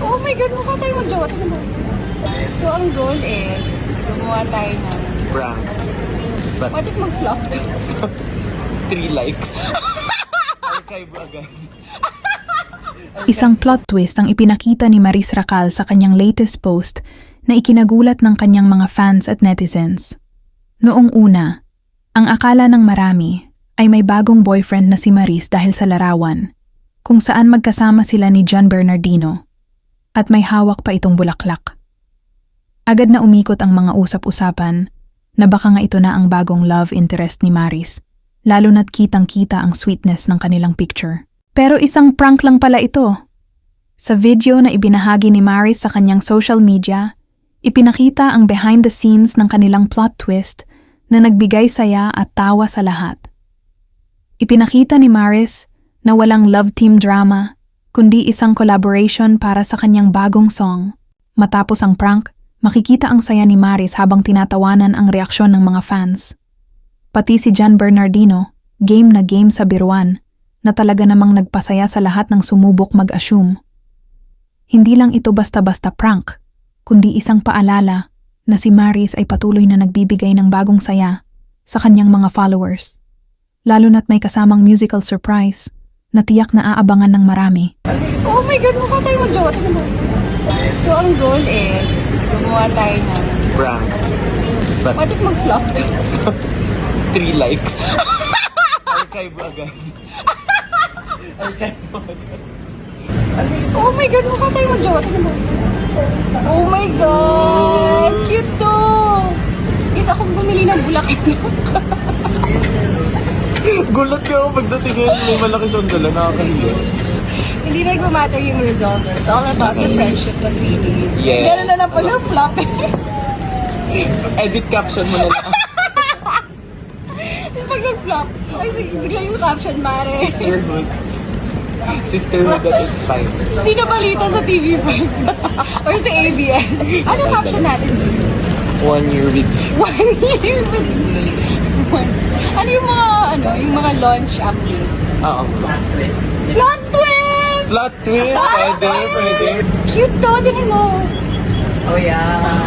Oh my God, mukha tayo mag-jowa. Tingnan mo. So, ang goal is, gumawa tayo ng... Prank. But What if mag-flop to? 3 likes. Archive agad. Isang plot twist ang ipinakita ni Maris Racal sa kanyang latest post na ikinagulat ng kanyang mga fans at netizens. Noong una, ang akala ng marami ay may bagong boyfriend na si Maris dahil sa larawan, kung saan magkasama sila ni John Bernardino, at may hawak pa itong bulaklak. Agad na umikot ang mga usap-usapan na baka nga ito na ang bagong love interest ni Maris, lalo na't kitang-kita ang sweetness ng kanilang picture. Pero isang prank lang pala ito. Sa video na ibinahagi ni Maris sa kanyang social media, ipinakita ang behind the scenes ng kanilang plot twist na nagbigay saya at tawa sa lahat. Ipinakita ni Maris na walang love team drama, kundi isang collaboration para sa kanyang bagong song. Matapos ang prank, makikita ang saya ni Maris habang tinatawanan ang reaksyon ng mga fans. Pati si John Bernardino, game na game sa biruan, na talaga namang nagpasaya sa lahat ng sumubok mag-assume. Hindi lang ito basta-basta prank, kundi isang paalala na si Maris ay patuloy na nagbibigay ng bagong saya sa kanyang mga followers. Lalo na't may kasamang musical surprise na tiyak na aabangan ng marami. Oh my God, mukha tayo mag-jowa. Tingnan mo. So, ang goal is, gumawa tayo ng... Prank. But What if mag-flop to? 3 likes. Archive agad. Archive agad. Oh my God, mukha tayo mag-jowa. Tingnan mo. Oh my God! Cute to! Guys, ako bumili ng bulaklak. Gulat ka ako pagdating ngayon, may malaki siyang dala, nakakahiya. Hindi nagmamatter yung results. It's all about the friendship that we made. Yes. Gano'n na lang pag na-flop. Edit caption mo na lang. Pag nag-flop, ay bigla yung caption, Mare. Sisterhood. Sisterhood at its fine. Sino balita sa TV5? Or sa ABS? Ano caption natin dito? 1 year with you. 1 year with Ano yung mga launch updates? Oo. Plot twist! Plot twist! Pwede. Cute to, din mo. Oh yeah.